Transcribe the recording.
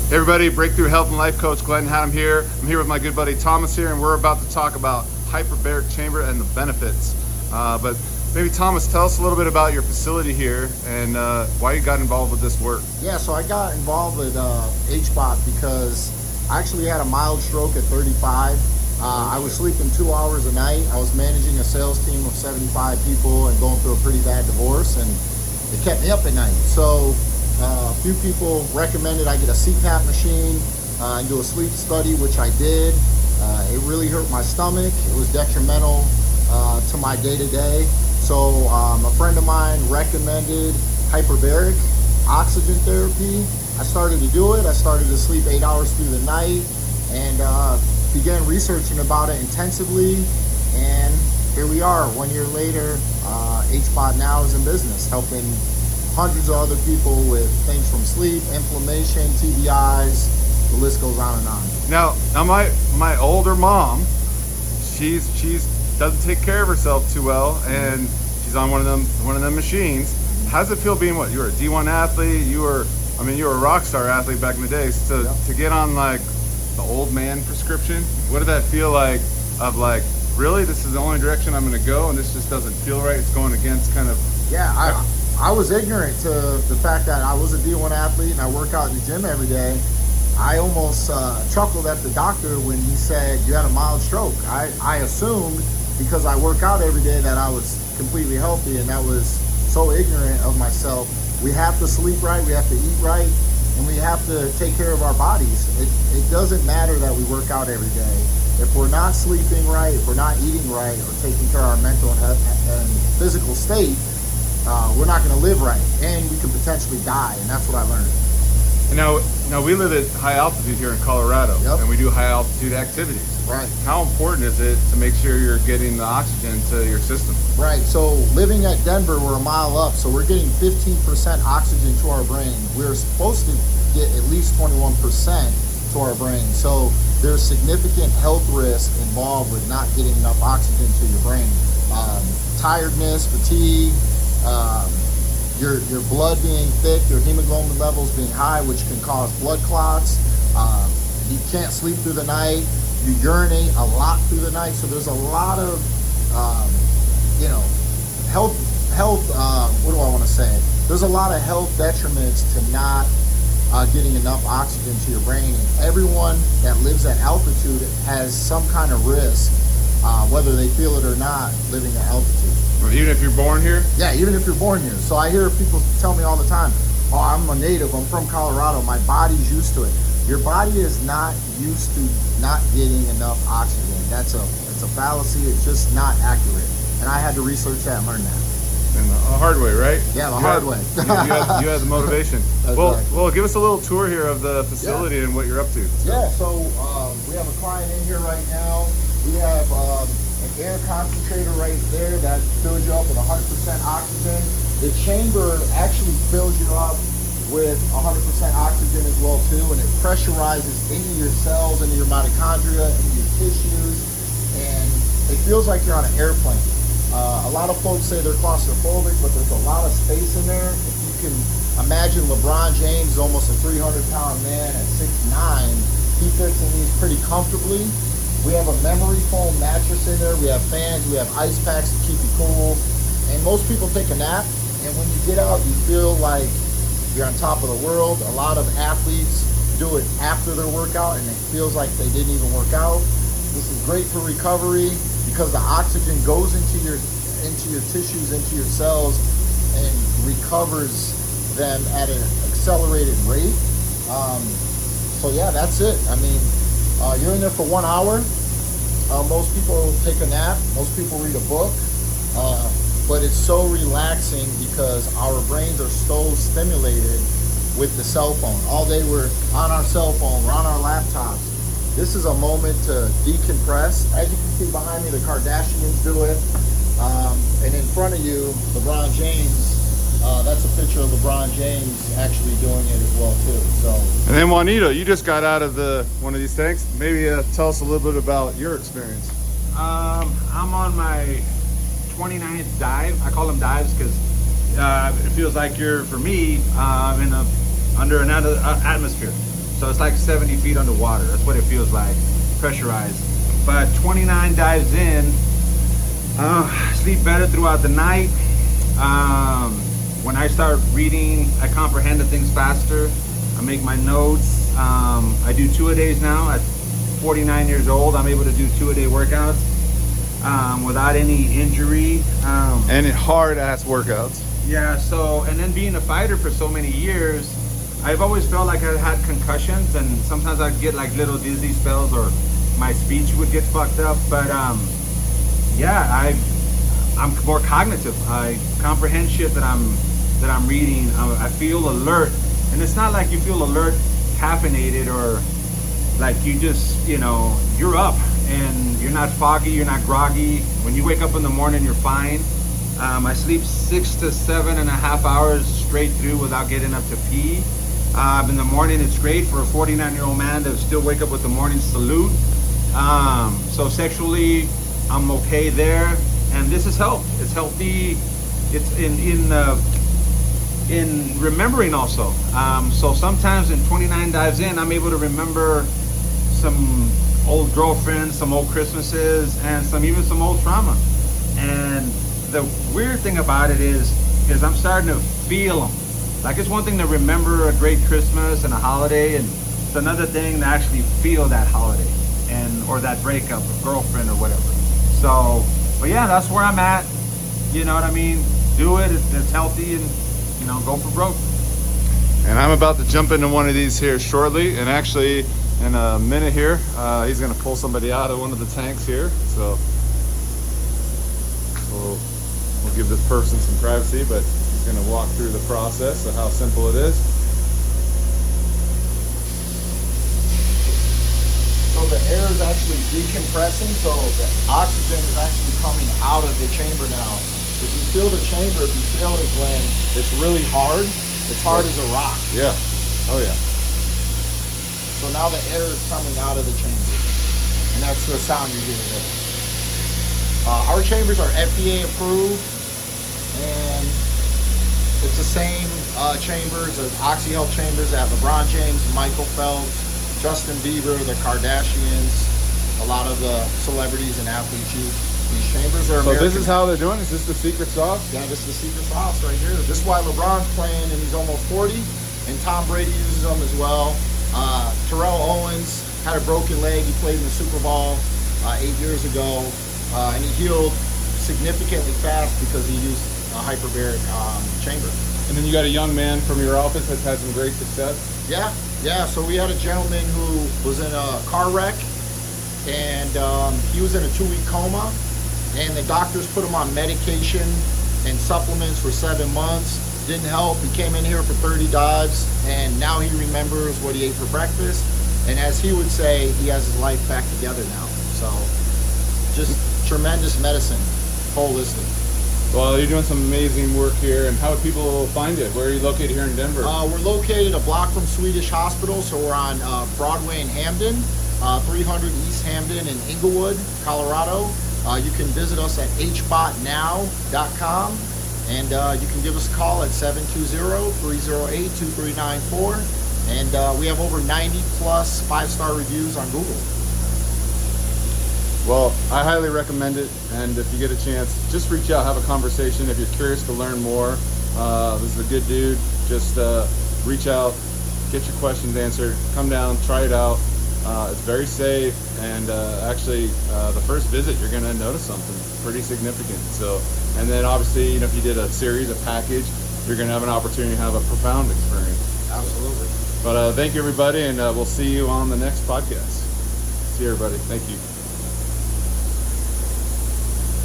Hey everybody, Breakthrough Health and Life Coach Glenn Hattem here. I'm here with my good buddy Thomas here, and we're about to talk about hyperbaric chamber and the benefits. But maybe Thomas, tell us a little bit about your facility here and why you got involved with this work. Yeah, so I got involved with HBOT because I actually had a mild stroke at 35. I was sleeping 2 hours a night. I was managing a sales team of 75 people and going through a pretty bad divorce, and it kept me up at night. So a few people recommended I get a CPAP machine and do a sleep study, which I did. It really hurt my stomach. It was detrimental to my day-to-day. So a friend of mine recommended hyperbaric oxygen therapy. I started to do it. I started to sleep 8 hours through the night and began researching about it intensively. And here we are, 1 year later. HBOT now is in business, helping hundreds of other people with things from sleep, inflammation, TBIs, the list goes on and on. Now my older mom, she's doesn't take care of herself too well, and she's on one of them machines. How does it feel being what? You were a D1 athlete, you were a rock star athlete back in the day. So to get on like the old man prescription, what did that feel like? Of like, really, this is the only direction I'm gonna go and this just doesn't feel right, it's going against kind of... Yeah, I was ignorant to the fact that I was a D1 athlete and I work out in the gym every day. I almost chuckled at the doctor when he said you had a mild stroke. I assumed because I work out every day that I was completely healthy, and that was so ignorant of myself. We have to sleep right, we have to eat right, and we have to take care of our bodies. It doesn't matter that we work out every day. If we're not sleeping right, if we're not eating right, or taking care of our mental and physical state, we're not going to live right, and we could potentially die, and that's what I learned. And now we live at high altitude here in Colorado, Yep. And we do high altitude activities. Right. How important is it to make sure you're getting the oxygen to your system? Right, so living at Denver, we're a mile up, so we're getting 15% oxygen to our brain. We're supposed to get at least 21% to our brain, so there's significant health risk involved with not getting enough oxygen to your brain. Tiredness, fatigue, your blood being thick, your hemoglobin levels being high, which can cause blood clots. You can't sleep through the night. You urinate a lot through the night. So there's a lot of, health. What do I want to say? There's a lot of health detriments to not getting enough oxygen to your brain. And everyone that lives at altitude has some kind of risk, whether they feel it or not, living at altitude. Even if you're born here? Yeah, even if you're born here. So I hear people tell me all the time, oh, I'm a native, I'm from Colorado, my body's used to it. Your body is not used to not getting enough oxygen. It's a fallacy, it's just not accurate. And I had to research that and learn that. And the hard way, right? Yeah, the hard way. You had the motivation. Well, give us a little tour here of the facility and what you're up to. Yeah, so we have a client in here right now. We have an air concentrator right there that fills you up with 100% oxygen. The chamber actually fills you up with 100% oxygen as well too, and it pressurizes into your cells, into your mitochondria, into your tissues, and it feels like you're on an airplane. A lot of folks say they're claustrophobic, but there's a lot of space in there. If you can imagine LeBron James, almost a 300-pound man at 6'9", he fits in these pretty comfortably. We have a memory foam mattress in there. We have fans. We have ice packs to keep you cool. And most people take a nap, and when you get out, you feel like you're on top of the world. A lot of athletes do it after their workout, and it feels like they didn't even work out. This is great for recovery because the oxygen goes into your tissues, into your cells, and recovers them at an accelerated rate. So yeah, that's it. I mean, you're in there for 1 hour. Most people take a nap. Most people read a book. But it's so relaxing because our brains are so stimulated with the cell phone. All day we're on our cell phone, we're on our laptops. This is a moment to decompress. As you can see behind me, the Kardashians do it. And in front of you, LeBron James, that's a picture of LeBron James actually doing it as well too. So. And then Juanito, you just got out of one of these tanks. Maybe tell us a little bit about your experience. I'm on my 29th dive. I call them dives because it feels like you're, for me, under another atmosphere. So it's like 70 feet underwater. That's what it feels like, pressurized. But 29 dives in, sleep better throughout the night. When I start reading, I comprehend the things faster. I make my notes. I do 2-a-days now. At 49 years old, I'm able to do 2-a-day workouts without any injury. And hard ass workouts. Yeah, so, and then being a fighter for so many years, I've always felt like I had concussions, and sometimes I'd get like little dizzy spells or my speech would get fucked up. But yeah, I'm more cognitive. I comprehend shit that I'm reading. I feel alert, and it's not like you feel alert caffeinated or like you just, you know, you're up and you're not foggy, you're not groggy. When you wake up in the morning, you're fine. I sleep 6 to 7.5 hours straight through without getting up to pee. In the morning, it's great for a 49-year-old man to still wake up with the morning salute. So sexually, I'm okay there, and this has helped. It's healthy. It's in remembering also. So sometimes in 29 dives in, I'm able to remember some old girlfriends, some old Christmases, and even some old trauma. And the weird thing about it is I'm starting to feel them. Like, it's one thing to remember a great Christmas and a holiday, and it's another thing to actually feel that holiday or that breakup, a girlfriend or whatever. So, but yeah, that's where I'm at. You know what I mean? Do it. It's healthy, and you know, go for broke. And I'm about to jump into one of these here shortly, and actually in a minute here, he's gonna pull somebody out of one of the tanks here. So we'll give this person some privacy, but he's gonna walk through the process of how simple it is. So the air is actually decompressing, so the oxygen is actually coming out of the chamber now. If you feel the chamber, if you feel it when it's really hard, it's hard as a rock. Yeah. Oh yeah. So now the air is coming out of the chamber, and that's the sound you're hearing there. Our chambers are FDA approved, and it's the same chambers as OxyHealth chambers that LeBron James, Michael Phelps, Justin Bieber, the Kardashians, a lot of the celebrities and athletes use these chambers. Are So American. this is how they're doing? Is this the secret sauce? Yeah, this is the secret sauce right here. This is why LeBron's playing and he's almost 40, and Tom Brady uses them as well. Terrell Owens had a broken leg. He played in the Super Bowl 8 years ago, and he healed significantly fast because he used a hyperbaric chamber. And then you got a young man from your office that's had some great success? Yeah. So we had a gentleman who was in a car wreck, and he was in a 2-week coma, and the doctors put him on medication and supplements for 7 months. Didn't help. He came in here for 30 dives, and now he remembers what he ate for breakfast. And as he would say, he has his life back together now. So just tremendous medicine, holistic. Well, you're doing some amazing work here. And how would people find it? Where are you located here in Denver? We're located a block from Swedish Hospital, so we're on Broadway in Hamden, 300 East Hamden in Inglewood, Colorado. You can visit us at hbotnow.com, and you can give us a call at 720-308-2394. And we have over 90 plus 5-star reviews on Google. Well, I highly recommend it, and if you get a chance, just reach out, have a conversation. If you're curious to learn more, this is a good dude. Just reach out, get your questions answered, come down, try it out. It's very safe, and actually, the first visit, you're gonna notice something pretty significant. So, and then obviously, you know, if you did a series, a package, you're gonna have an opportunity to have a profound experience. Absolutely. But thank you, everybody, and we'll see you on the next podcast. See you, everybody. Thank you.